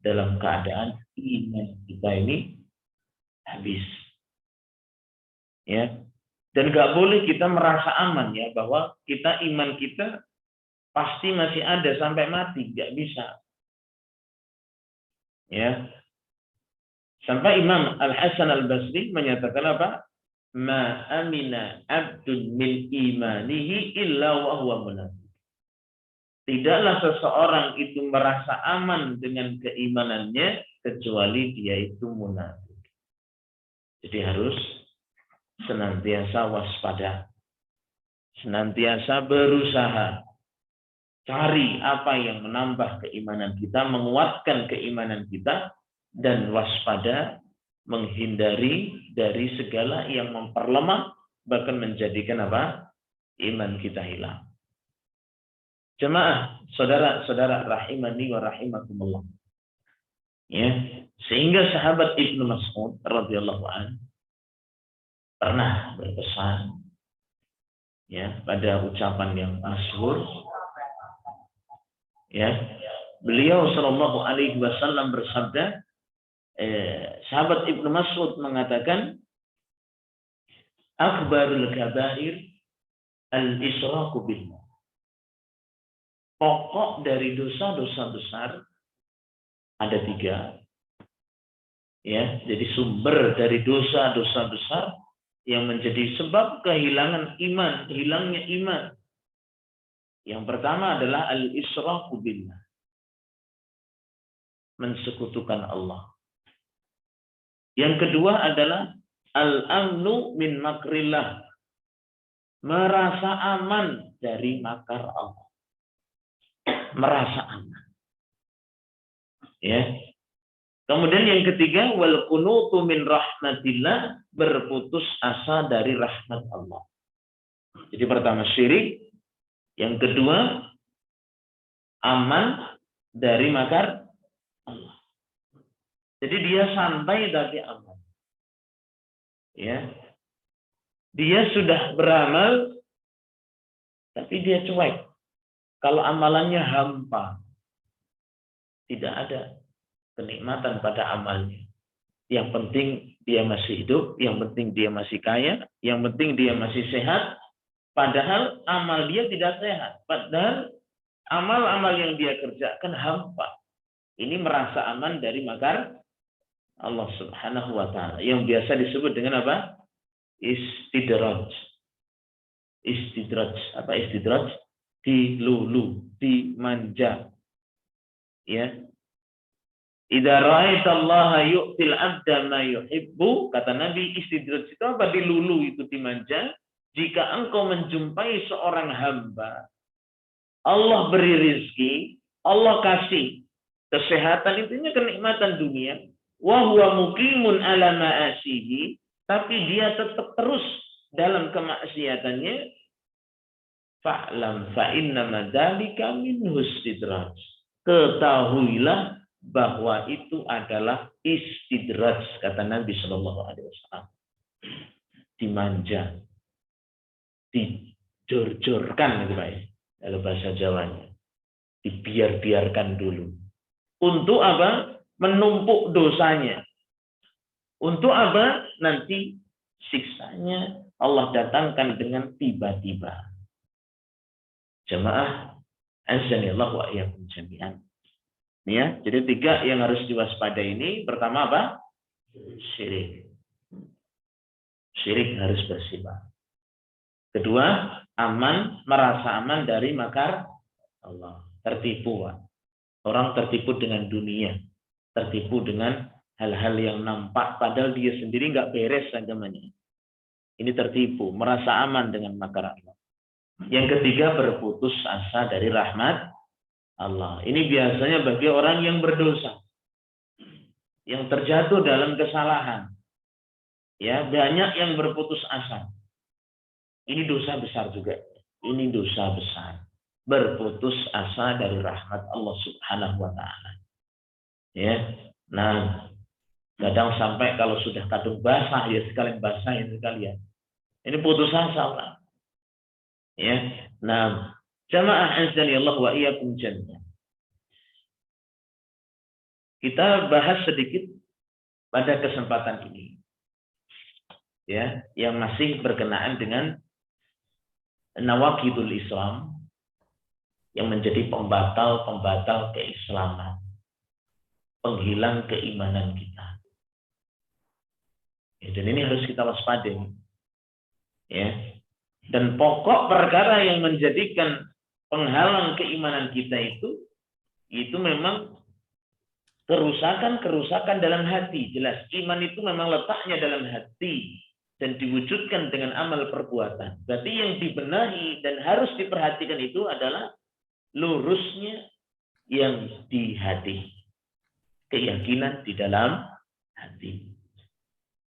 dalam keadaan iman kita ini habis. Ya. Dan nggak boleh kita merasa aman ya bahwa iman kita pasti masih ada sampai mati, nggak bisa. Ya. Sampai Imam Al-Hasan Al-Basri menyatakan apa? Ma amina abdun min imanihi illa wa huwa munafiq. Tidaklah seseorang itu merasa aman dengan keimanannya kecuali dia itu munafik. Jadi harus senantiasa waspada, senantiasa berusaha cari apa yang menambah keimanan kita, menguatkan keimanan kita, dan waspada menghindari dari segala yang memperlemah bahkan menjadikan apa? Iman kita hilang. Jemaah, saudara-saudara rahimani wa rahimakumullah. Ya, sehingga sahabat Ibnu Mas'ud radhiyallahu anhu pernah berpesan ya pada ucapan yang masyhur ya, beliau sallallahu alaihi wasallam bersabda, sahabat Ibnu Mas'ud mengatakan, akbarul kabair al-israku billah. Pokok dari dosa-dosa besar ada 3. Ya, jadi sumber dari dosa-dosa besar yang menjadi sebab kehilangan iman, hilangnya iman. Yang pertama adalah al-israku billah. Mensekutukan Allah. Yang kedua adalah al-amnu min makrillah. Merasa aman dari makar Allah. Merasa aman. Ya. Kemudian yang ketiga, wal qunutu min rahmatillah, berputus asa dari rahmat Allah. Jadi pertama syirik, yang kedua aman dari makar Allah. Jadi dia santai tapi aman. Ya. Dia sudah beramal tapi dia cuek. Kalau amalannya hampa, tidak ada kenikmatan pada amalnya. Yang penting dia masih hidup, yang penting dia masih kaya, yang penting dia masih sehat. Padahal amal dia tidak sehat. Padahal amal-amal yang dia kerjakan hampa. Ini merasa aman dari makar Allah Subhanahu wa ta'ala. Yang biasa disebut dengan apa? Istidraj. Istidraj. Apa istidraj? Dilulu, dimanja. Ya. Idza ra'aitallaha yu'til 'abda ma yuhibbu, kata Nabi, istidraj itu apa? Dilulu, itu dimanja. Jika engkau menjumpai seorang hamba, Allah beri rizki, Allah kasih kesehatan, intinya kenikmatan dunia, wa huwa muqimun 'ala ma'asihi, tapi dia tetap terus dalam kemaksiatannya, fa'lam fa inna dzalika minhu istidraj. Ketahuilah bahwa itu adalah istidraj, kata Nabi Shallallahu alaihi wasallam. Dimanja, dijor-jorkan gitu Pak ya, dalam bahasa Jawanya. Dibiar-biarkan dulu. Untuk apa? Menumpuk dosanya. Untuk apa? Nanti siksanya Allah datangkan dengan tiba-tiba. Jemaah, azanillah wa iyyakum jami'an. Ya, jadi 3 yang harus diwaspadai ini. Pertama apa? Syirik. Syirik harus bersifat. Kedua, aman, merasa aman dari makar Allah. Tertipu. Orang tertipu dengan dunia. Tertipu dengan hal-hal yang nampak, padahal dia sendiri nggak beres agamanya. Ini tertipu, merasa aman dengan makar Allah. Yang ketiga, berputus asa dari rahmat Allah. Ini biasanya bagi orang yang berdosa, yang terjatuh dalam kesalahan. Ya, banyak yang berputus asa. Ini dosa besar juga. Ini dosa besar. Berputus asa dari rahmat Allah Subhanahu wa ta'ala. Ya. Nah, kadang sampai kalau sudah kadung basah, ya sekalian basahin sekalian. Ini putus asa orang. Ya. Nah, jamaah azanillah wa iyyakum jami'an. kita bahas sedikit pada kesempatan ini, ya, yang masih berkenaan dengan nawaqidul Islam, yang menjadi pembatal keislaman, penghilang keimanan kita. Ya, dan ini harus kita waspadai. Ya. Dan pokok perkara yang menjadikan penghalang keimanan kita itu memang kerusakan dalam hati. Jelas, iman itu memang letaknya dalam hati dan diwujudkan dengan amal perbuatan. Berarti yang dibenahi dan harus diperhatikan itu adalah lurusnya yang di hati. Keyakinan di dalam hati.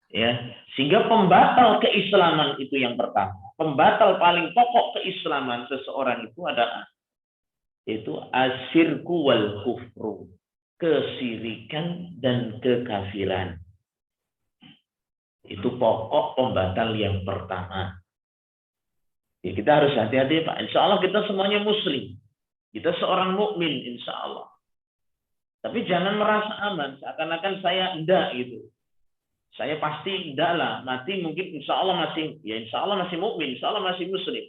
Ya, sehingga pembatal keislaman itu yang pertama. Pembatal paling pokok keislaman seseorang itu adalah yaitu asyirku wal kufru, kesirikan dan kekafiran. Itu pokok pembatal yang pertama. Ya, kita harus hati-hati, Pak. Insya Allah kita semuanya muslim. Kita seorang mukmin, insya Allah. Tapi jangan merasa aman, seakan-akan saya enggak gitu. Saya pasti enggak lah, mati mungkin insya Allah masih mukmin, insya Allah masih muslim.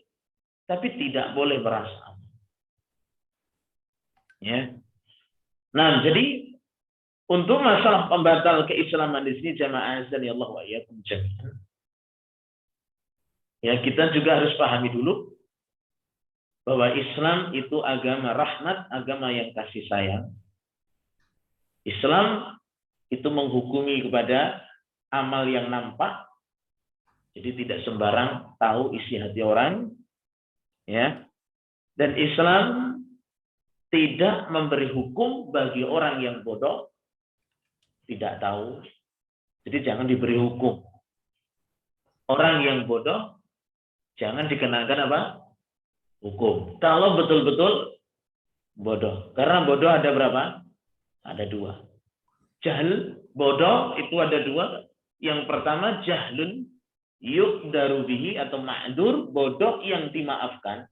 Tapi tidak boleh merasa aman. Ya. Nah, jadi untuk masalah pembatal keislaman di sini jamaah azan ya Allah wa iyyakum jami'an. Ya, kita juga harus pahami dulu bahwa Islam itu agama rahmat, agama yang kasih sayang. Islam itu menghukumi kepada amal yang nampak, jadi tidak sembarang tahu isi hati orang, ya. Dan Islam tidak memberi hukum bagi orang yang bodoh, tidak tahu, jadi jangan diberi hukum. Orang yang bodoh jangan dikenakan apa? Hukum. Kalau betul-betul bodoh, karena bodoh ada berapa? Ada dua. Jahl, bodoh itu ada dua. Yang pertama jahlun yuqdaru bihi atau ma'dur, bodoh yang dimaafkan.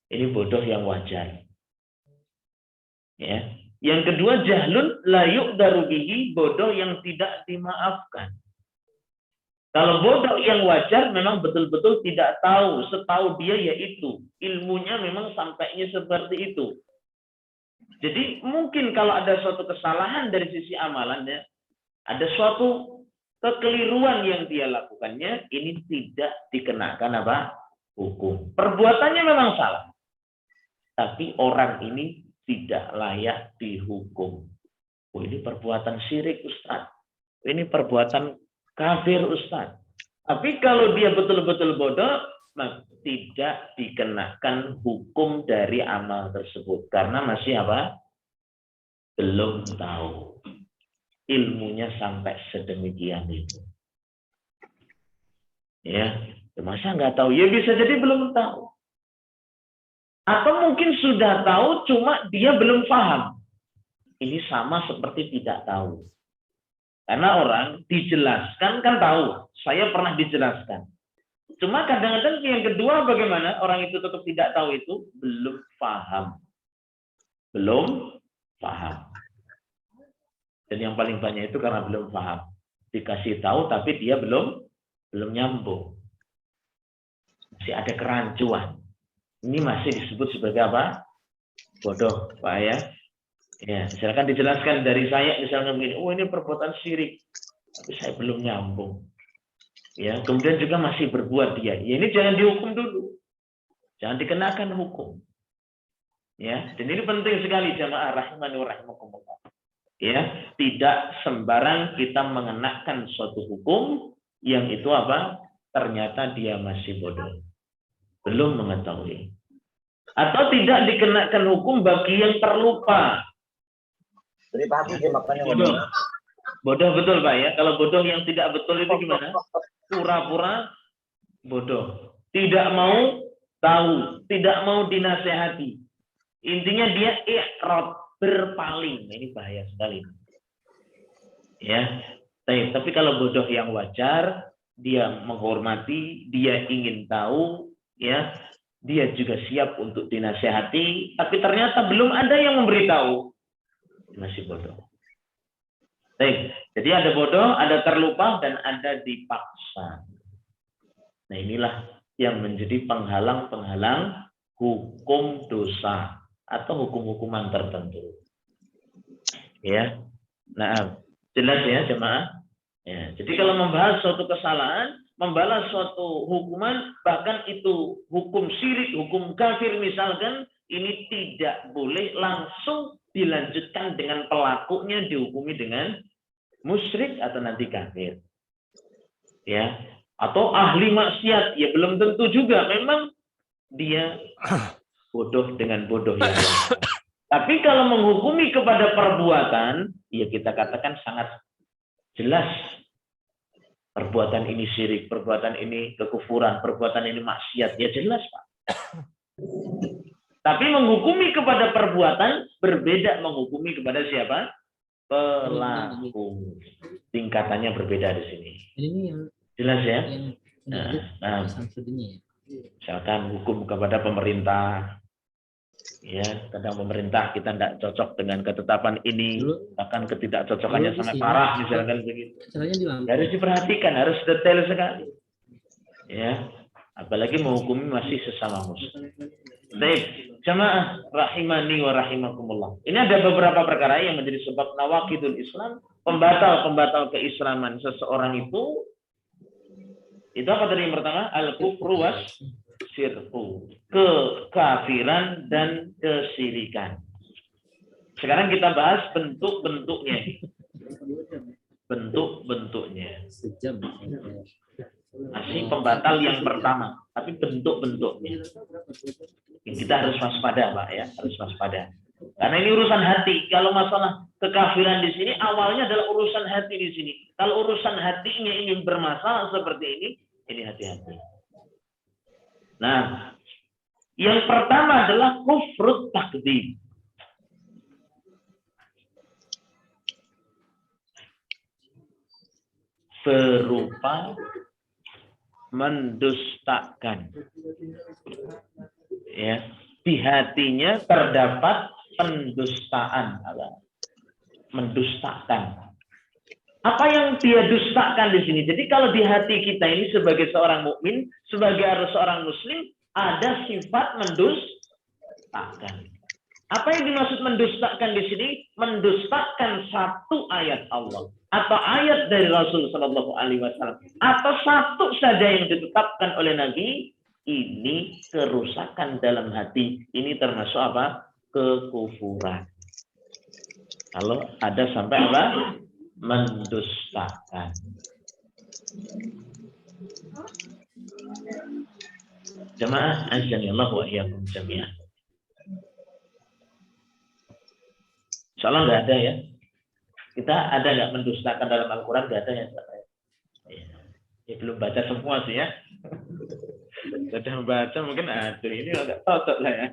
Ini bodoh yang wajar. Ya. Yang kedua jahlun la yuqdaru bihi, bodoh yang tidak dimaafkan. Kalau bodoh yang wajar memang betul-betul tidak tahu, setahu dia yaitu ilmunya memang sampainya seperti itu. Jadi mungkin kalau ada suatu kesalahan dari sisi amalannya, ada suatu kekeliruan yang dia lakukannya, ini tidak dikenakan apa? Hukum. Perbuatannya memang salah. Tapi orang ini tidak layak dihukum. Oh, ini perbuatan syirik, Ustaz. Ini perbuatan kafir, Ustaz. Tapi kalau dia betul-betul bodoh, maka tidak dikenakan hukum dari amal tersebut. Karena masih apa? Belum tahu. Ilmunya sampai sedemikian itu. Ya, masa nggak tahu? Ya bisa jadi belum tahu. Atau mungkin sudah tahu, cuma dia belum paham. Ini sama seperti tidak tahu. Karena orang dijelaskan kan tahu. Saya pernah dijelaskan. Cuma kadang-kadang yang kedua bagaimana? Orang itu tetap tidak tahu itu belum paham. Belum paham. Dan yang paling banyak itu karena belum paham. Dikasih tahu tapi dia belum nyambung. Masih ada kerancuan. Ini masih disebut sebagai apa? Bodoh, Pak ya. Ya, silakan dijelaskan dari saya misalnya begini, oh ini perbuatan syirik. Tapi saya belum nyambung. Ya, kemudian juga masih berbuat dia. Ya, ini jangan dihukum dulu. Jangan dikenakan hukum. Ya, dan ini penting sekali jamaah rahimani wa rahimakumullah. Ya, tidak sembarang kita mengenakan suatu hukum yang itu apa? Ternyata dia masih bodoh. Belum mengetahui. Atau tidak dikenakan hukum bagi yang terlupa. Bodoh. Bodoh betul Pak ya. Kalau bodoh yang tidak betul itu gimana? Pura-pura bodoh. Tidak mau tahu. Tidak mau dinasehati. Intinya dia ikrot, berpaling. Ini bahaya sekali. Ya. Tapi kalau bodoh yang wajar, dia menghormati, dia ingin tahu, ya, dia juga siap untuk dinasehati, tapi ternyata belum ada yang memberitahu. masih bodoh. Baik. Jadi ada bodoh, ada terlupa, dan ada dipaksa. Nah, inilah yang menjadi penghalang-penghalang hukum dosa atau hukum-hukuman tertentu. Ya. Nah, jelas ya jemaah? Ya, jadi kalau membahas suatu kesalahan, membalas suatu hukuman, bahkan itu hukum syirik, hukum kafir misalkan, ini tidak boleh langsung dilanjutkan dengan pelakunya dihukumi dengan musyrik atau nanti kafir. Ya, atau ahli maksiat, ya belum tentu juga, memang dia bodoh dengan bodoh yang lain. Tapi kalau menghukumi kepada perbuatan, ya kita katakan sangat jelas. Perbuatan ini syirik, perbuatan ini kekufuran, perbuatan ini maksiat, ya jelas Pak. Tapi menghukumi kepada perbuatan berbeda menghukumi kepada siapa? Pelaku. Tingkatannya berbeda di sini. Jelas ya? Misalkan hukum kepada pemerintah, ya kadang pemerintah kita tidak cocok dengan ketetapan ini, bahkan ketidakcocokannya sampai parah misalkan begitu. Harus diperhatikan, harus detail sekali. Ya, apalagi menghukumi masih sesama muslim. Baik, jamaah rahimani wa rahimakumullah. Ini ada beberapa perkara yang menjadi sebab nawaqidul Islam, pembatal-pembatal keislaman seseorang itu apa tadi yang pertama? Al-kufru was syirku, kekafiran dan kesyirikan. Sekarang kita bahas bentuk-bentuknya. Bentuk-bentuknya. Masih pembatal yang pertama, tapi bentuk-bentuknya. Kita harus waspada, Pak ya, harus waspada. Karena ini urusan hati. Kalau masalah kekafiran di sini awalnya adalah urusan hati di sini. Kalau urusan hatinya ini bermasalah seperti ini hati-hati. Nah, yang pertama adalah kufrut takdzib. Berupa mendustakan. Ya, di hatinya terdapat pendustaan, mendustakan. Apa yang dia dustakan di sini? Jadi kalau di hati kita ini sebagai seorang mukmin, sebagai seorang muslim, ada sifat mendustakan. Apa yang dimaksud mendustakan di sini? Mendustakan satu ayat Allah atau ayat dari Rasul Shallallahu Alaihi Wasallam atau satu saja yang ditetapkan oleh Nabi, ini kerusakan dalam hati. Ini termasuk apa? Kekufuran. Kalau ada sampai apa? Mendustakan. Jamaah azanillahu wa iyyakum jami'an. Insyaallah nggak ada ya. Kita ada nggak mendustakan dalam Al-Quran? Nggak ada ya. Ya belum baca semua sih ya. Sudah baca mungkin ada. Ini agak cocok lah ya.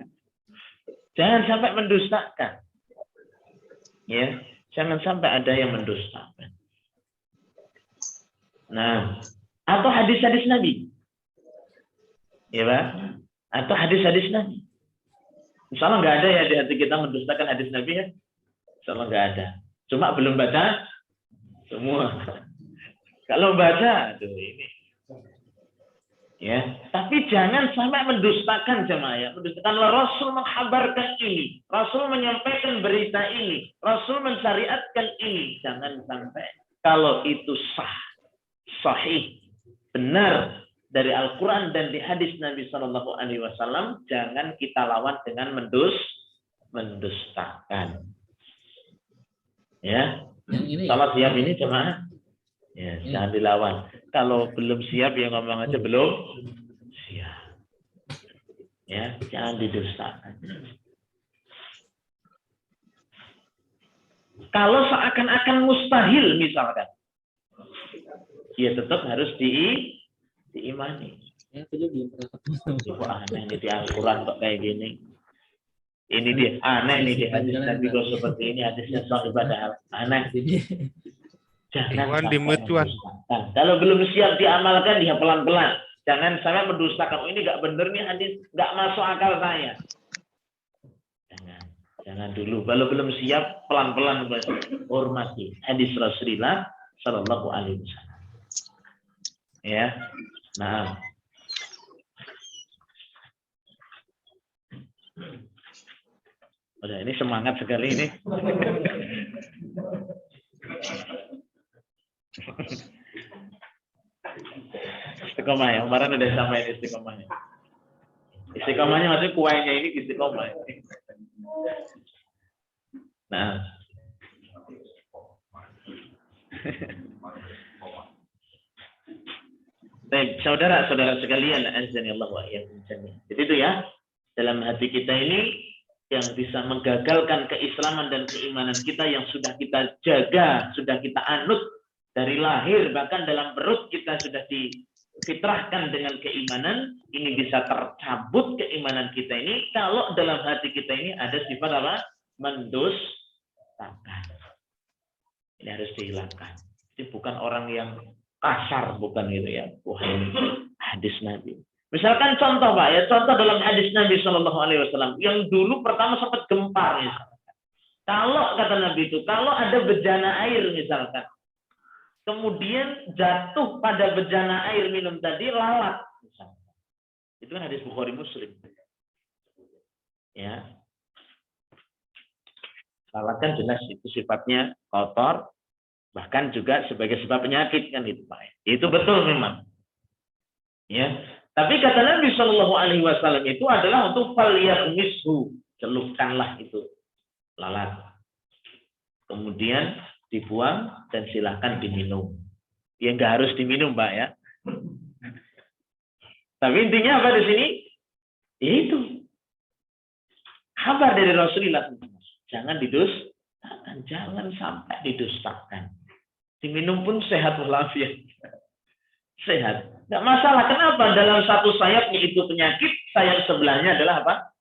Jangan sampai mendustakan. Ya, jangan sampai ada yang mendustakan. Nah, atau hadis-hadis Nabi. Ya Pak? Atau hadis-hadis Nabi. Insyaallah nggak ada ya di hati kita mendustakan hadis Nabi ya. Insyaallah nggak ada. Cuma belum baca semua. Kalau baca, aduh ini. Ya, tapi jangan sampai mendustakan jemaah ya. Mendustakan Rasul menghabarkan ini, Rasul menyampaikan berita ini, Rasul mensyariatkan ini. Jangan sampai kalau itu sahih, benar dari Al-Quran dan di hadis Nabi Shallallahu Alaihi Wasallam, jangan kita lawan dengan mendustakan. Ya, salah siap ini jemaah. Ya, jangan dilawan. Kalau belum siap ya ngomong aja belum siap. Ya, jangan didustakan. Kalau seakan-akan mustahil misalkan, ya tetap harus diimani. Kok aneh ini di Al-Quran kok kayak gini. Ini dia aneh nih di hadis Nabi kok seperti ini, hadisnya sahih padahal aneh. Jangan sampai kalau belum siap diamalkan dia pelan-pelan. Jangan sampai mendustakan. Oh, ini nggak bener nih hadis, nggak masuk akal saya. Jangan. Jangan dulu. Kalau belum siap, pelan-pelan hormati hadis Rasulullah Shallallahu Alaihi Wasallam. Ya, nah. Udah, ini semangat sekali ini. Istiqomah ya, kemarin udah sampai istiqomahnya. Istiqomahnya maksudnya kuahnya ini istiqomah. Nah. Baik, saudara-saudara sekalian, azanillahu wa iyyakum jami'an. Jadi itu ya, dalam hati kita ini yang bisa menggagalkan keislaman dan keimanan kita yang sudah kita jaga, sudah kita anut dari lahir, bahkan dalam perut kita sudah difitrahkan dengan keimanan, ini bisa tercabut keimanan kita ini kalau dalam hati kita ini ada sifat apa? Mendustakan. Ini harus dihilangkan. Ini bukan orang yang kasar, bukan gitu ya. Wah, ini hadis Nabi. Misalkan contoh Pak ya, contoh dalam hadis Nabi Shallallahu Alaihi Wasallam yang dulu pertama sempat gempar misalkan. Kalau kata Nabi itu, kalau ada bejana air misalkan, kemudian jatuh pada bejana air minum tadi lalat, misalkan. Itu kan hadis Bukhari Muslim. Ya, lalat kan jelas itu sifatnya kotor, bahkan juga sebagai sebab penyakit kan itu Pak. Itu betul memang. Ya. Tapi kata Nabi Shallallahu Alaihi Wasallam itu adalah untuk falyaghmishu, celupkanlah itu lalat, kemudian dibuang dan silahkan diminum. Ya nggak harus diminum, Mbak ya. Tapi intinya apa di sini? Itu kabar dari Rasulullah. Jangan didustakan, jangan sampai didustakan. Diminum pun sehat walafiat. Sehat. Nggak masalah. Kenapa? Dalam satu sayapnya itu penyakit, sayap sebelahnya adalah apa?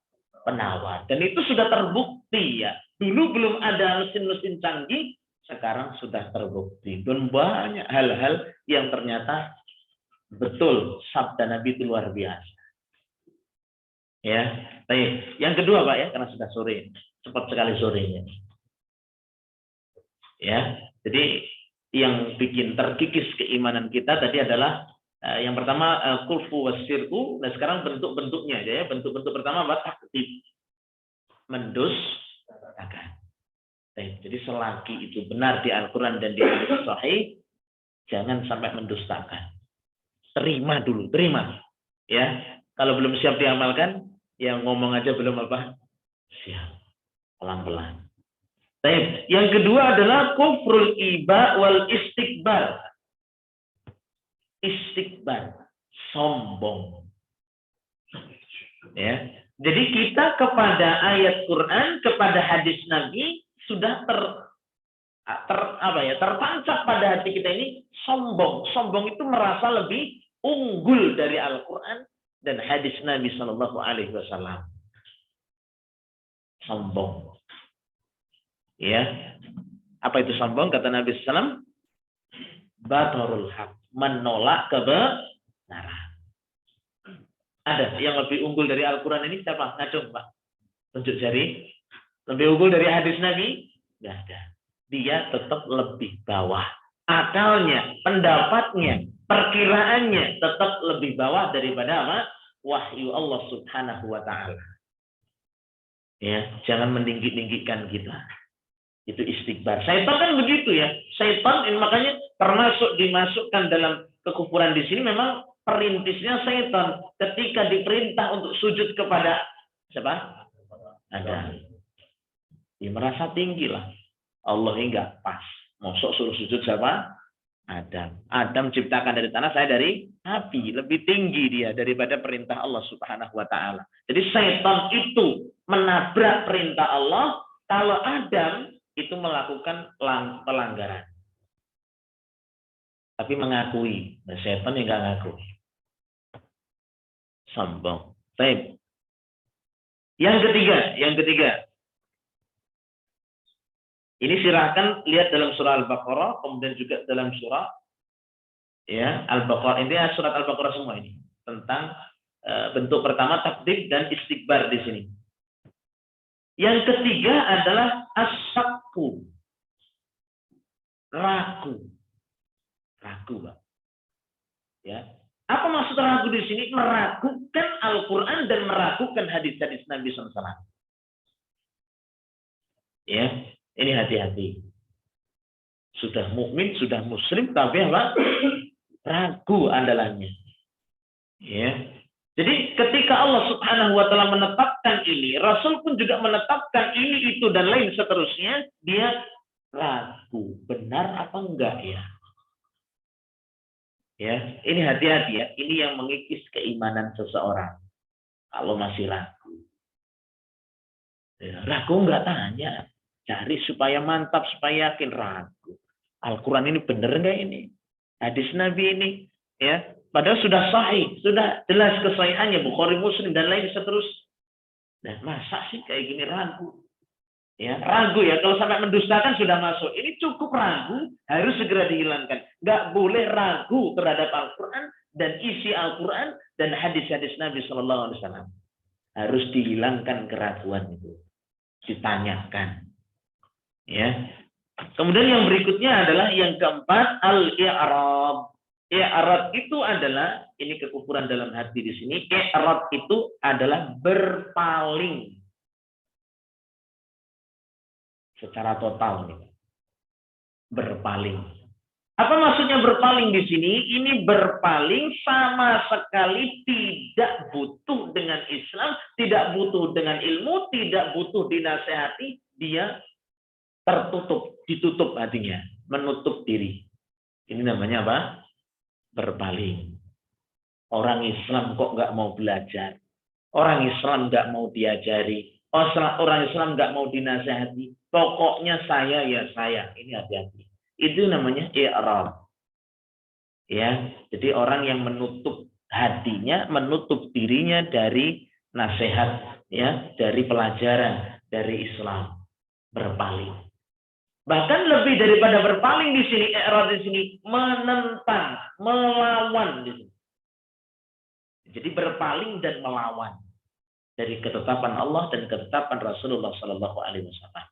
Penawar. Dan itu sudah terbukti ya. Dulu belum ada mesin-mesin canggih, sekarang sudah terbukti. Dan banyak hal-hal yang ternyata betul sabda Nabi itu luar biasa. Ya. Baik. Yang kedua Pak ya, karena sudah sore. Cepat sekali sorenya. Ya. Jadi yang bikin terkikis keimanan kita tadi adalah yang pertama kulfu wasirku. Nah sekarang bentuk-bentuknya aja ya. Bentuk-bentuk pertama apa? Taktib, mendustakan. Jadi selagi itu benar di Al-Quran dan di hadis sahih, jangan sampai mendustakan. Terima dulu, terima. Ya, kalau belum siap diamalkan, yang ngomong aja belum apa? Siap. Pelan-pelan. Yang kedua adalah kufrul iba wal istikbar. Istikbar, sombong. Ya. Jadi kita kepada ayat Quran, kepada hadis Nabi sudah tertancap pada hati kita ini sombong. Sombong itu merasa lebih unggul dari Al-Quran dan hadis Nabi Shallallahu Alaihi Wasallam. Sombong. Ya, apa itu sombong? Kata Nabi SAW, batarul haq, menolak kebenaran. Ada yang lebih unggul dari Al-Quran ini siapa? Ngacung Pak, tunjuk jari. Lebih unggul dari hadis Nabi? Nggak ada. Dia tetap lebih bawah. Akalnya, pendapatnya, perkiraannya tetap lebih bawah daripada apa? Wahyu Allah Subhanahu Wa Taala. Ya, jangan meninggi-tinggikan kita. Itu istikbar. Syaitan kan begitu ya. Syaitan makanya termasuk dimasukkan dalam kekufuran di sini memang perintisnya syaitan ketika diperintah untuk sujud kepada siapa? Adam. Dia merasa tinggi lah. Allah enggak pas. Mosok suruh sujud siapa? Adam. Adam ciptakan dari tanah, saya dari api. Lebih tinggi dia daripada perintah Allah Subhanahu Wa Taala. Jadi syaitan itu menabrak perintah Allah. Kalau Adam itu melakukan pelanggaran. Tapi mengakui. Nah, setan yang nggak ngakui. Sombong. Baik. Yang ketiga. Ini silahkan lihat dalam surah Al-Baqarah, kemudian juga dalam surah ya Al-Baqarah. Ini surat Al-Baqarah semua ini. Tentang bentuk pertama takdir dan istikbar di sini. Yang ketiga adalah asyakku. Ragu. Ragu, Pak. Ya. Apa maksud ragu di sini? Meragukan Al-Quran dan meragukan hadis-hadis Nabi SAW. Ya, ini hati-hati. Sudah mukmin, sudah muslim, tapi apa? Ragu andalannya. Ya. Jadi ketika Allah Subhanahu wa taala menetapkan ini, Rasul pun juga menetapkan ini, itu, dan lain seterusnya, dia ragu, benar apa enggak ya? Ya, ini hati-hati ya. Ini yang mengikis keimanan seseorang. Kalau masih ragu. Ya, ragu enggak tanya. Cari supaya mantap, supaya yakin. Ragu. Al-Quran ini benar enggak ini? Hadis Nabi ini, ya. Padahal sudah sahih, sudah jelas kesahihannya, Bukhari, Muslim, dan lain seterusnya. Nah, masa sih kayak gini ragu? Ya, ragu ya, kalau sampai mendustakan sudah masuk. Ini cukup ragu, harus segera dihilangkan. Nggak boleh ragu terhadap Al-Quran dan isi Al-Quran dan hadis-hadis Nabi Shallallahu Alaihi Wasallam. Harus dihilangkan keraguan itu, ditanyakan. Ya. Kemudian yang berikutnya adalah yang keempat, al-i'rab. I'rab itu adalah, ini kekufuran dalam hati di sini, i'rab itu adalah berpaling secara total nih. Berpaling. Apa maksudnya berpaling di sini? Ini berpaling sama sekali tidak butuh dengan Islam, tidak butuh dengan ilmu, tidak butuh dinasehati, dia tertutup, ditutup hatinya, menutup diri. Ini namanya apa? Berpaling. Orang Islam kok nggak mau belajar? Orang Islam nggak mau diajari? Orang Islam nggak mau dinasehati? Pokoknya saya ya saya. Ini hati-hati. Itu namanya i'rab. Ya, jadi orang yang menutup hatinya, menutup dirinya dari nasihat, ya, dari pelajaran, dari Islam, berpaling. Bahkan lebih daripada berpaling di sini, i'rab di sini menentang, melawan di sini. Jadi berpaling dan melawan dari ketetapan Allah dan ketetapan Rasulullah Sallallahu Alaihi Wasallam.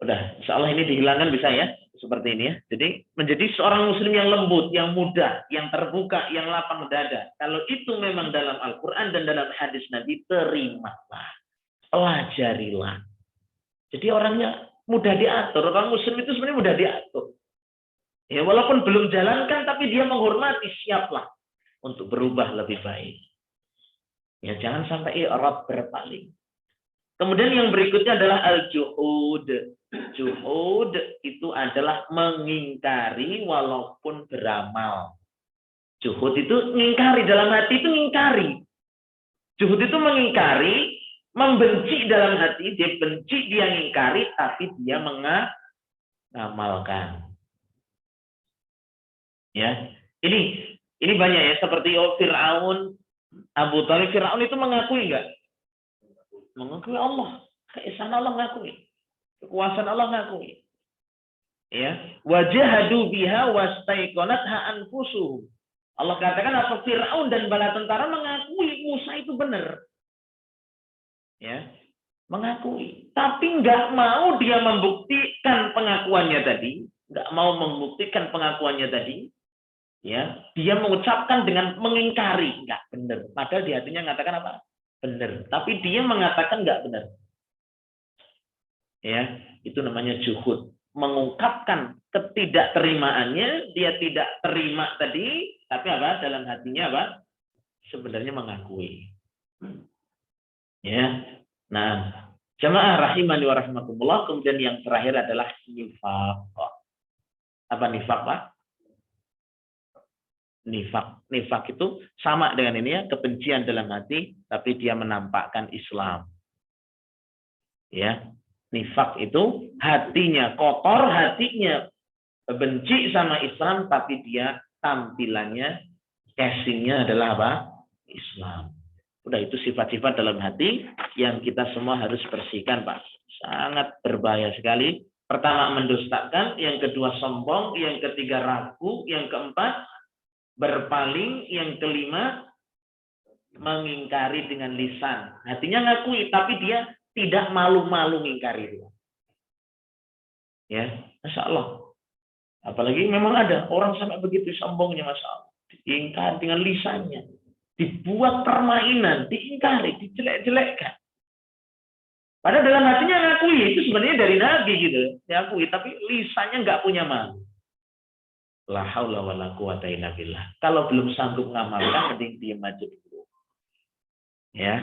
Udah, insya Allah ini dihilangkan bisa ya, seperti ini ya. Jadi menjadi seorang Muslim yang lembut, yang mudah, yang terbuka, yang lapang dada. Kalau itu memang dalam Al-Quran dan dalam hadis Nabi, terimalah, pelajarilah. Jadi orangnya mudah diatur. Orang Muslim itu sebenarnya mudah diatur. Ya, walaupun belum jalankan, tapi dia menghormati, siaplah untuk berubah lebih baik. Ya, jangan sampai i'rab berpaling. Kemudian yang berikutnya adalah al-juhud. Juhud itu adalah mengingkari walaupun beramal. Juhud itu mengingkari, dalam hati itu mengingkari. Juhud itu mengingkari, membenci dalam hati, dia benci, dia mengingkari, tapi dia mengamalkan. Ya, ini banyak ya, seperti Fir'aun, Abu Thalib. Fir'aun itu mengakui enggak? Mengakui Allah, keesaan Allah mengakui, kekuasaan Allah mengakui. Ya, wajahadu biha wastaiqanatha anfusuhum. Allah katakan apa? Fir'aun dan bala tentara mengakui Musa itu benar. Ya, mengakui, tapi nggak mau dia membuktikan pengakuannya tadi, nggak mau membuktikan pengakuannya tadi. Ya, dia mengucapkan dengan mengingkari, nggak benar. Padahal di hatinya mengatakan apa? Benar, tapi dia mengatakan nggak benar. Ya, itu namanya juhud, mengungkapkan ketidakterimaannya, dia tidak terima tadi, tapi apa? Dalam hatinya apa? Sebenarnya mengakui. Ya, nah, jamaah rahimani wa rahimakumullah. Kemudian yang terakhir adalah nifaq. Apa nifaq, Pak? Nifaq itu sama dengan ini ya, kebencian dalam hati, tapi dia menampakkan Islam. Ya, nifaq itu hatinya kotor, hatinya benci sama Islam, tapi dia tampilannya, casingnya adalah apa? Islam. Udah, itu sifat-sifat dalam hati yang kita semua harus bersihkan, Pak. Sangat berbahaya sekali. Pertama, mendustakan. Yang kedua, sombong. Yang ketiga, ragu. Yang keempat, berpaling. Yang kelima, mengingkari dengan lisan. Hatinya ngakui, tapi dia tidak malu-malu mengingkari itu. Ya, Masya Allah. Apalagi memang ada orang sampai begitu sombongnya, Masya Allah. Diingkari dengan lisannya. Dibuat permainan, diingkari, dijelek-jelekkan. Padahal dalam hatinya ngakui, itu sebenarnya dari Nabi gitu. Ngakui, tapi lisannya nggak punya malu. La haula wala quwata illa billah. Kalau belum sanggup ngamalkan, mending diam aja dulu. Ya.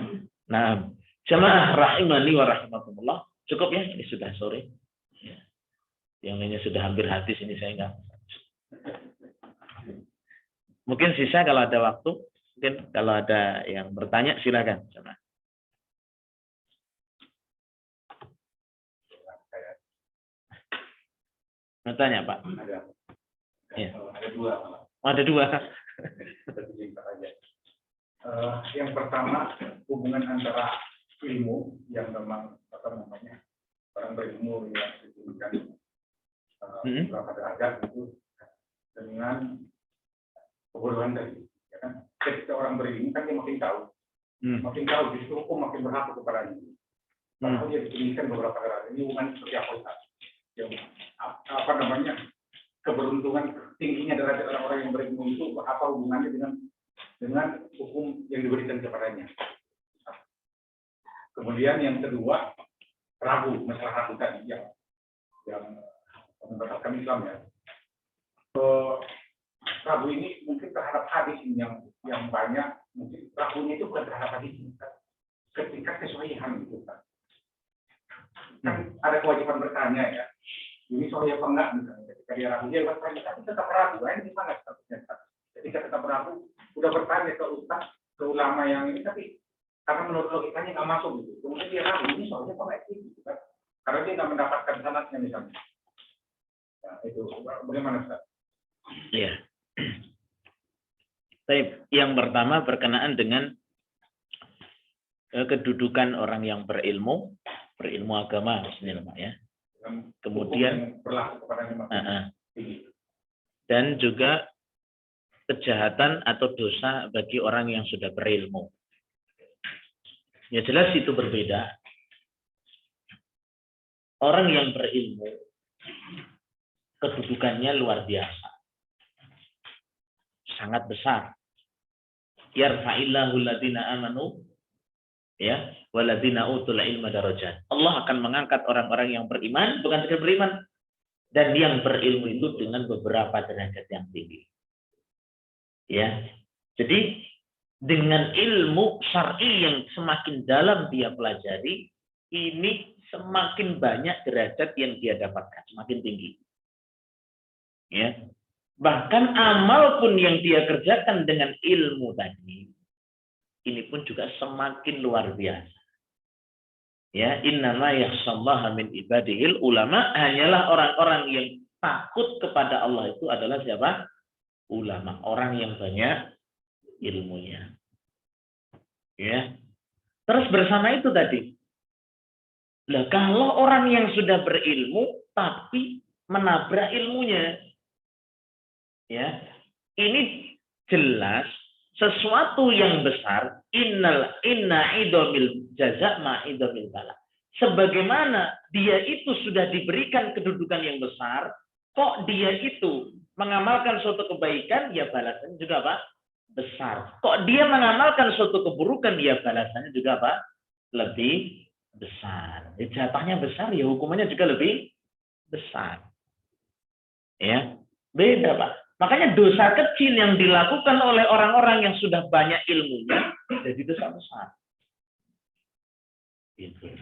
Nah, jamaah rahimani wa rahimakumullah. Cukup ya, ini sudah sore. Ya. Yang lainnya sudah hampir habis, ini saya enggak. Mungkin sisa kalau ada waktu, mungkin kalau ada yang bertanya silakan. Bertanya, Pak. Ya. Ada dua. Oh, ada dua. Yang pertama, hubungan antara ilmu yang memang orang berilmu yang diberikan beberapa derajat itu dengan kebodohan tadi. Ya kan? Ketika orang berilmu kan dia makin tahu justru hukum makin berhak kepadanya. Padahal dia diberikan beberapa derajat. Ini hubungan seperti apa? Yang keberuntungan tingginya derajat orang-orang yang berilmu itu apa hubungannya dengan hukum yang diberikan kepadanya. Kemudian yang kedua, masalah ragu tadi yang membatalkan Islam ya. Ragu ini mungkin terhadap hadis yang banyak, mungkin ragunya itu bukan terhadap hadis, ketika kesohihan itu kan ada kewajiban bertanya ya. Ini soal apa enggak misalnya, ketika dia ragu dia bertanya, tapi tetap ragu, ini gimana statusnya? Ketika tetap ragu, udah bertanya ke ustaz, ke ulama yang ini, tapi karena menurut logikanya nggak masuk gitu. Kemudian dia ragu, ini soalnya apa enggak gitu kan? Karena dia nggak mendapatkan sanadnya misalnya. Nah, itu bagaimana Ustaz? Iya. Yang pertama berkenaan dengan kedudukan orang yang berilmu agama, Bismillah ya. Kemudian berlaku kepadanya dan juga kejahatan atau dosa bagi orang yang sudah berilmu. Ya jelas itu berbeda. Orang yang berilmu kedudukannya luar biasa. Sangat besar. Yarfa'illahu alladziina aamanu ya waladina utul ilma darajat. Allah akan mengangkat orang-orang yang beriman, bukan sekedar beriman, dan yang berilmu itu dengan beberapa derajat yang tinggi. Ya. Jadi dengan ilmu syar'i yang semakin dalam dia pelajari, ini semakin banyak derajat yang dia dapatkan, semakin tinggi. Ya. Bahkan amal pun yang dia kerjakan dengan ilmu tadi, ini pun juga semakin luar biasa. Ya, innama yakhshallaha min ibadihil ulama, hanyalah orang-orang yang takut kepada Allah itu adalah siapa? Ulama, orang yang banyak ilmunya. Ya. Terus bersama itu tadi. Lah kalau orang yang sudah berilmu tapi menabrak ilmunya. Ya. Ini jelas sesuatu yang besar, inna idomil jaza ma idomil bala. Sebagaimana dia itu sudah diberikan kedudukan yang besar, kok dia itu mengamalkan suatu kebaikan, ya balasannya juga apa? Besar. Kok dia mengamalkan suatu keburukan, ya balasannya juga apa? Lebih besar. Jatahnya besar, ya hukumannya juga lebih besar. Ya, beda Pak. Makanya dosa kecil yang dilakukan oleh orang-orang yang sudah banyak ilmunya jadi dosa besar. Gitu.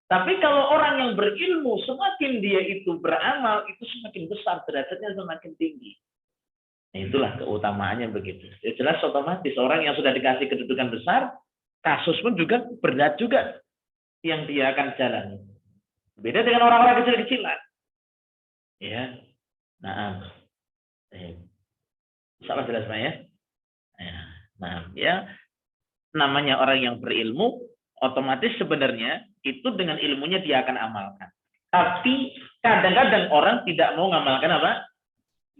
Tapi kalau orang yang berilmu, semakin dia itu beramal, itu semakin besar, derajatnya semakin tinggi. Nah, itulah keutamaannya begitu. Ya, jelas otomatis orang yang sudah dikasih kedudukan besar, kasus pun juga berat juga yang dia akan jalani. Beda dengan orang-orang kecil-kecilan. Ya, nah. Salah jelas Pak ya? Nah, ya namanya orang yang berilmu, otomatis sebenarnya itu dengan ilmunya dia akan amalkan. Tapi kadang-kadang orang tidak mau mengamalkan apa?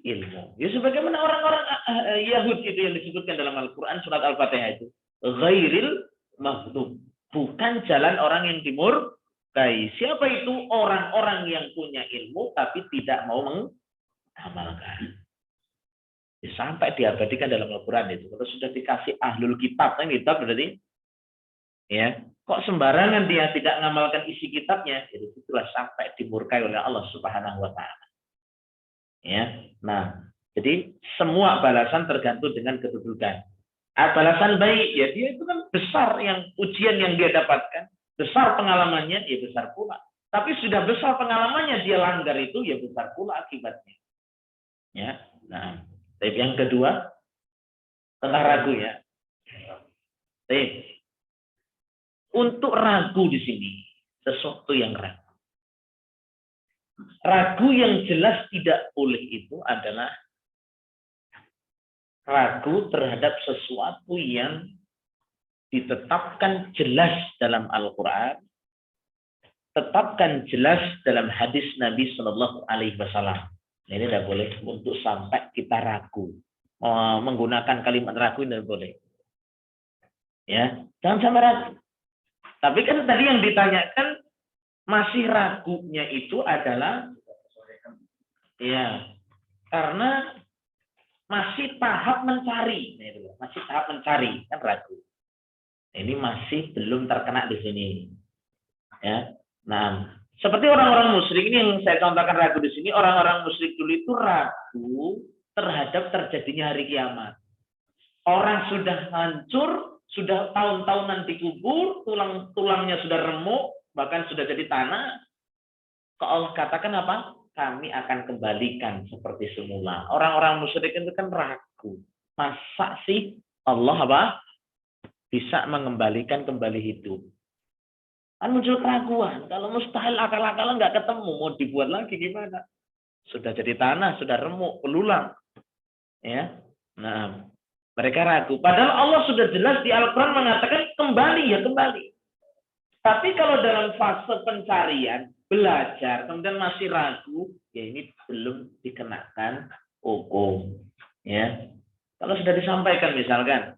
Ilmu. Ya sebagaimana orang-orang Yahudi itu yang disebutkan dalam Al-Quran surat Al-Fatihah itu. ghairil maghdub. Bukan jalan orang yang dimurkai. Siapa itu? Orang-orang yang punya ilmu tapi tidak mau mengamalkan. Sampai diabadikan dalam Al-Quran itu. Kalau sudah dikasih ahlul kitab, kan kitab berarti ya, kok sembarangan dia tidak mengamalkan isi kitabnya, jadi itulah sampai dimurkai oleh Allah Subhanahu wa taala. Ya. Nah, jadi semua balasan tergantung dengan kedudukan. Balasan baik, ya dia itu kan besar yang ujian yang dia dapatkan, besar pengalamannya, ya besar pula. Tapi sudah besar pengalamannya dia langgar itu, ya besar pula akibatnya. Ya, nah, tapi yang kedua tentang ragu ya. Untuk ragu di sini sesuatu yang ragu. Ragu yang jelas tidak boleh itu adalah ragu terhadap sesuatu yang ditetapkan jelas dalam Al-Quran, tetapkan jelas dalam hadis Nabi Shallallahu Alaihi Wasallam. Ini tidak boleh untuk sampai kita ragu. Menggunakan kalimat ragu tidak boleh. Ya, jangan sampai ragu. Tapi kan tadi yang ditanyakan masih ragunya itu adalah ya karena masih tahap mencari, masih tahap mencari kan ragu. Ini masih belum terkena di sini. Ya, nah seperti orang-orang musyrik ini yang saya contohkan ragu di sini, orang-orang musyrik dulu itu ragu terhadap terjadinya hari kiamat. Orang sudah hancur, sudah tahun-tahunan dikubur, tulang-tulangnya sudah remuk, bahkan sudah jadi tanah. Kok Allah katakan apa? Kami akan kembalikan seperti semula. Orang-orang musyrik itu kan ragu. Masa sih Allah apa? Bisa mengembalikan kembali hidup? Kan muncul keraguan. Kalau mustahil akal-akalan nggak ketemu, mau dibuat lagi gimana? Sudah jadi tanah, sudah remuk, belulang. Ya, nah mereka ragu. Padahal Allah sudah jelas di Al-Quran mengatakan kembali ya kembali. Tapi kalau dalam fase pencarian, belajar, kemudian masih ragu, ya ini belum dikenakan hukum. Ya, kalau sudah disampaikan misalkan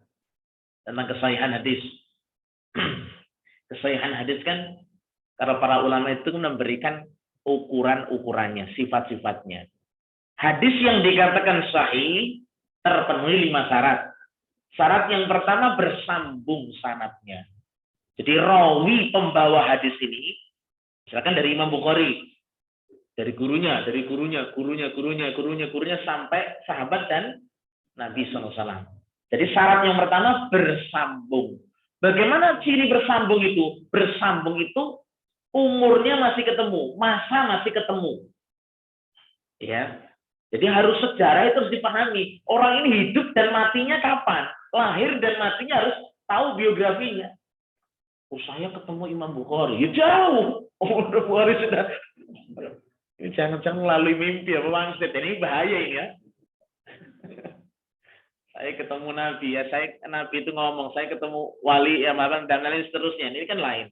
tentang kesahihan hadis, kesahihan hadis kan, karena para ulama itu memberikan ukuran-ukurannya, sifat-sifatnya. Hadis yang dikatakan sahih terpenuhi 5 syarat. Syarat yang pertama bersambung sanadnya. Jadi rawi pembawa hadis ini, misalkan dari Imam Bukhari, dari gurunya sampai sahabat dan Nabi SAW. Jadi syarat yang pertama bersambung. Bagaimana ciri bersambung itu? Bersambung itu umurnya masih ketemu, masa masih ketemu. Ya. Jadi harus sejarah itu harus dipahami. Orang ini hidup dan matinya kapan? Lahir dan matinya harus tahu biografinya. Oh, saya ketemu Imam Bukhari. Ya jauh. Oh, Bukhari sudah. Ini jangan-jangan melalui mimpi apa wangsit. Ini bahaya ini ya. Saya ketemu Nabi ya. Nabi itu ngomong. Saya ketemu wali ya dan lain seterusnya. Ini kan lain.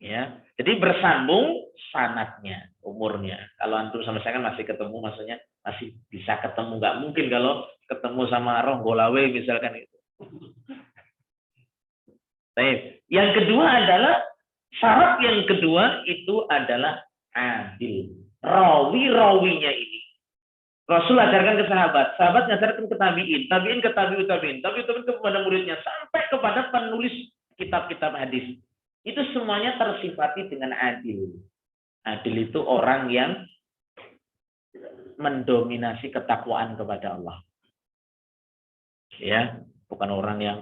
Ya. Jadi bersambung sanadnya, umurnya. Kalau antum sama saya kan masih ketemu, maksudnya masih bisa ketemu. Nggak mungkin kalau ketemu sama Ronggolawe misalkan itu. Baik. Yang kedua adalah syarat yang kedua itu adalah adil. Rawi-rawinya ini Rasul ajarkan ke sahabat, sahabat ngajarkan ke tabiin, tabiin ke tabiin kepada muridnya sampai kepada penulis kitab-kitab hadis. Itu semuanya tersifati dengan adil. Adil itu orang yang mendominasi ketakwaan kepada Allah. Ya, bukan orang yang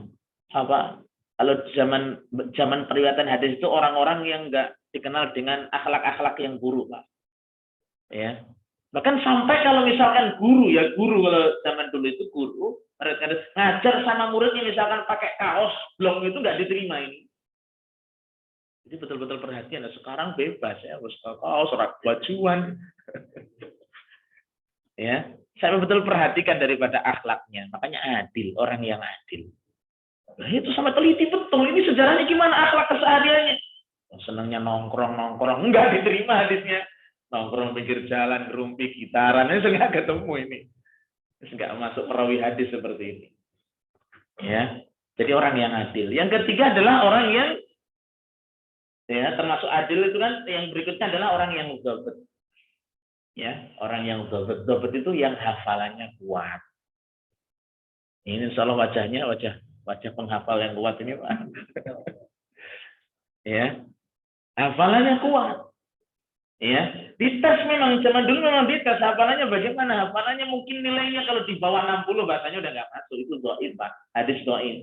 apa? Kalau zaman periwayatan hadis itu orang-orang yang enggak dikenal dengan akhlak-akhlak yang buruk, Pak. Ya. Bahkan sampai kalau misalkan guru kalau zaman dulu itu guru ngajar sama muridnya misalkan pakai kaos blong itu enggak diterima ini. Jadi betul-betul perhatian. Sekarang bebas ya, harus kaos, rak bajuan. Ya, saya betul perhatikan daripada akhlaknya. Makanya adil, orang yang adil. Nah, itu sama teliti betul. Ini sejarahnya gimana akhlak kesehariannya? Senangnya nongkrong, enggak diterima hadisnya. Nongkrong pinggir jalan, rumpi, gitaran, itu enggak ketemu ini. Enggak masuk perawi hadis seperti ini. Ya. Jadi orang yang adil. Yang ketiga adalah orang yang ya termasuk adil itu kan yang berikutnya adalah orang yang dzabet. Ya, orang yang dzabet. Dzabet itu yang hafalannya kuat. Ini insya Allah wajahnya wajah penghafal yang kuat ini Pak. Ya, hafalannya kuat. Ya, dites memang zaman dulu memang dites hafalannya bagaimana? Hafalannya mungkin nilainya kalau di bawah 60 bahasanya udah nggak masuk, itu dhaif Pak. Hadis dhaif.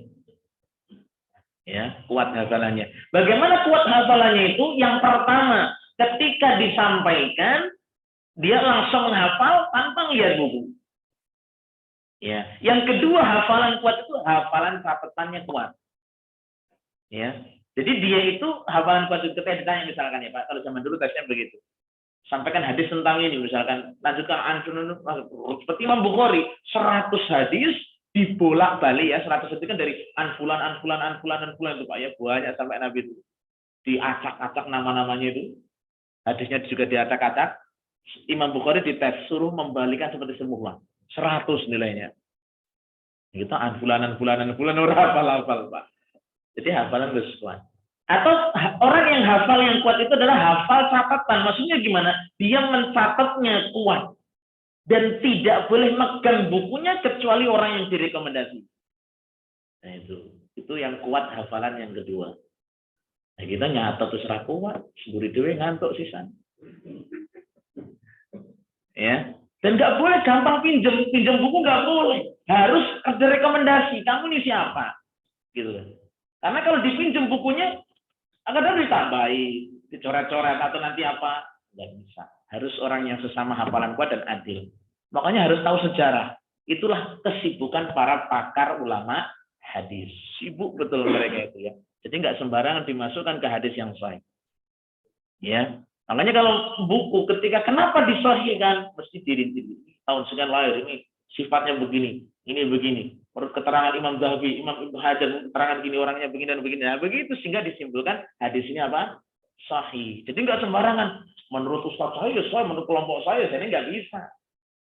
Ya, kuat hafalannya. Bagaimana kuat hafalannya itu? Yang pertama, ketika disampaikan dia langsung menghafal tanpa lihat buku. Ya, yang kedua hafalan kuat itu hafalan catatannya kuat. Ya, jadi dia itu hafalan kuat itu ketika ditanya misalkan ya Pak, kalau zaman dulu tesnya begitu. Sampaikan hadis tentang ini misalkan, lanjutkan seperti Imam Bukhari 100 hadis dibolak-balik ya, 100 hadis kan dari anfulan itu Pak ya, banyak sampai Nabi itu diacak-acak nama-namanya itu. Hadisnya juga diacak-acak. Imam Bukhari dites suruh membalikan seperti semua. 100 nilainya. Kita anfulan orang hafal Pak. Jadi hafalan harus kuat. Atau orang yang hafal yang kuat itu adalah hafal catatan. Maksudnya gimana? Dia mencatatnya kuat. Dan tidak boleh megang bukunya kecuali orang yang direkomendasi. Nah itu yang kuat hafalan yang kedua. Nah kita nyatat terus ra kuat, semburi dhewe ngantuk sisan. Ya. Dan nggak boleh gampang pinjam buku nggak boleh. Harus ada rekomendasi. Kamu ini siapa? Gitu. Karena kalau dipinjam bukunya, kadang ditambahi, dicoret-coret atau nanti apa? Nggak bisa. Harus orang yang sesama hafalan kuat dan adil. Makanya harus tahu sejarah. Itulah kesibukan para pakar ulama hadis. Sibuk betul mereka itu ya. Jadi nggak sembarangan dimasukkan ke hadis yang sahih. Ya. Makanya kalau buku ketika kenapa disahihkan mesti dirinci tahun sekian lahir ini sifatnya begini, ini begini. Menurut keterangan Imam Zahabi, Imam Ibnu Hajar keterangan gini orangnya begini dan begini. Nah, begitu sehingga disimpulkan hadis ini apa? Sahih. Jadi nggak sembarangan. Menurut Ustaz saya, menurut kelompok saya ini nggak bisa.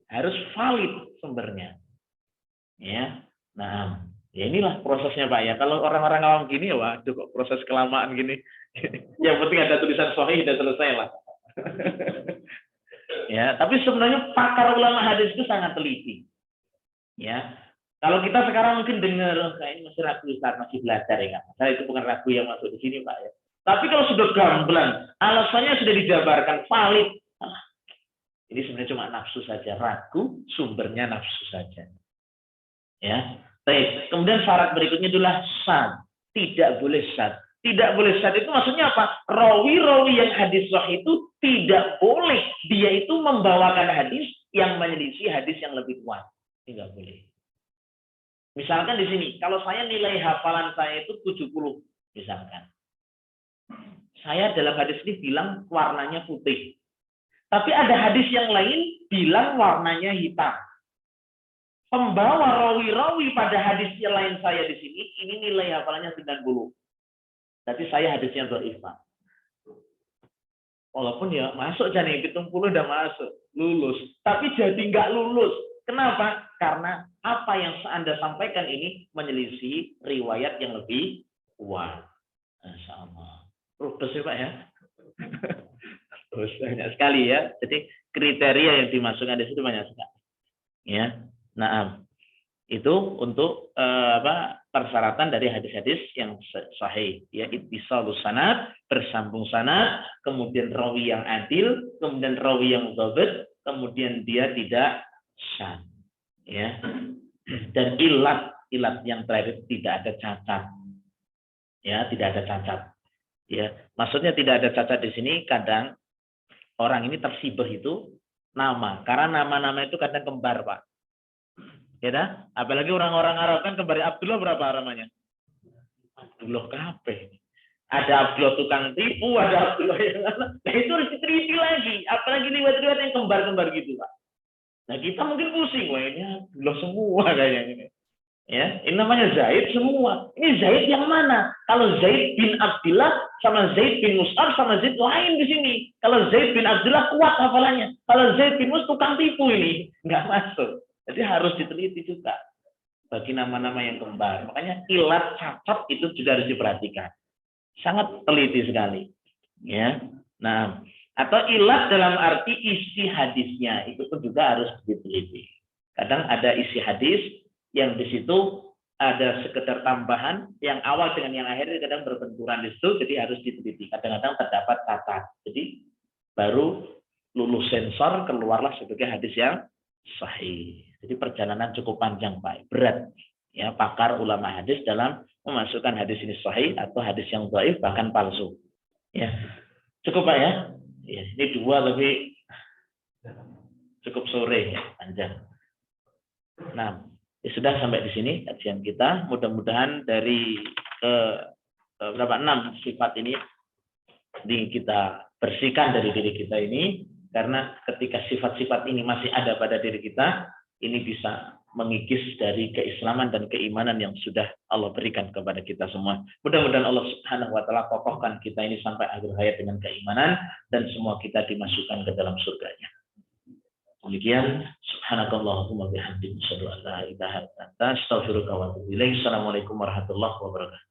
Harus valid sumbernya. Ya. Nah, ya inilah prosesnya Pak ya. Kalau orang-orang awam gini ya waduh kok proses kelamaan gini. Yang penting ada tulisan sahih dan selesai lah. Ya, tapi sebenarnya pakar ulama hadis itu sangat teliti. Ya. Kalau kita sekarang mungkin dengar kayak ini masih ragu Ustaz, masih belajar ya kan. Saya itu bukan ragu yang masuk di sini Pak ya. Tapi kalau sudah gamblang, alasannya sudah dijabarkan valid. Ini sebenarnya cuma nafsu saja, ragu sumbernya nafsu saja. Ya. Baik, kemudian syarat berikutnya adalah syad. Tidak boleh syad. Tidak boleh syad itu maksudnya apa? Rawi-rawi yang hadis sahih itu tidak boleh dia itu membawakan hadis yang menyelisih hadis yang lebih kuat. Tidak boleh. Misalkan di sini, kalau saya nilai hafalan saya itu 70, misalkan. Saya dalam hadis ini bilang warnanya putih. Tapi ada hadis yang lain bilang warnanya hitam. Pembawa rawi-rawi pada hadis yang lain saya di sini, ini nilai hafalannya 90. Tapi saya hadisnya dhaif. Walaupun ya masuk jadi 70 udah masuk, lulus. Tapi jadi nggak lulus. Kenapa? Karena apa yang Anda sampaikan ini menyelisih riwayat yang lebih kuat. Sama. Terus ya Pak ya. Terus banyak sekali ya. Jadi kriteria yang dimasukkan di situ banyak sekali. Ya. Nah, itu untuk persyaratan dari hadis-hadis yang sahih, ya ittisalus sanad, bersambung sanad, kemudian rawi yang adil, kemudian rawi yang dzabit, kemudian dia tidak syadz, ya. Dan ilat yang terakhir tidak ada cacat. Ya, tidak ada cacat. Ya, maksudnya tidak ada cacat di sini kadang orang ini tersibah itu nama, karena nama-nama itu kadang kembar, Pak. Ya dah, apalagi orang-orang Arab kan kembali Abdullah berapa namanya? Abdullah kabeh. Ada Abdullah tukang tipu, ada Abdullah yang nah itu harus diteliti lagi. Apalagi riwayat-riwayat yang kembar-kembar gitu, Pak. Nah kita mungkin pusing, wah ini Abdullah semua kayaknya ini. Ya, ini namanya Zaid semua. Ini Zaid yang mana? Kalau Zaid bin Abdullah sama Zaid bin Mus'ab sama Zaid lain di sini. Kalau Zaid bin Abdullah kuat hafalannya. Kalau Zaid bin Mus'ab tukang tipu ini nggak masuk. Jadi harus diteliti juga. bagi nama-nama yang kembar. Makanya ilat cacat itu juga harus diperhatikan. Sangat teliti sekali. Ya. Nah, atau ilat dalam arti isi hadisnya itu pun juga harus diteliti. Kadang ada isi hadis yang di situ ada sekedar tambahan yang awal dengan yang akhir kadang berbenturan di situ, jadi harus diteliti. Kadang-kadang terdapat cacat. Jadi baru lulus sensor keluarlah sebagai hadis yang sahih. Jadi perjalanan cukup panjang, Pak. Berat. Ya, pakar ulama hadis dalam memasukkan hadis ini sahih atau hadis yang dhaif bahkan palsu. Ya. Cukup, Pak ya? Ya, ini dua tapi cukup sore ya, panjang. Nah, ya sudah sampai di sini kajian kita. Mudah-mudahan dari berapa 6 sifat ini kita bersihkan dari diri kita ini, karena ketika sifat-sifat ini masih ada pada diri kita, ini bisa mengikis dari keislaman dan keimanan yang sudah Allah berikan kepada kita semua. Mudah-mudahan Allah Subhanahu wa taala kokohkan kita ini sampai akhir hayat dengan keimanan dan semua kita dimasukkan ke dalam surganya. Demikian, subhanakallahumma bihamdika asyhadu an la ilaha illa anta astaghfiruka wa atubu ilaik. Assalamualaikum warahmatullahi wabarakatuh.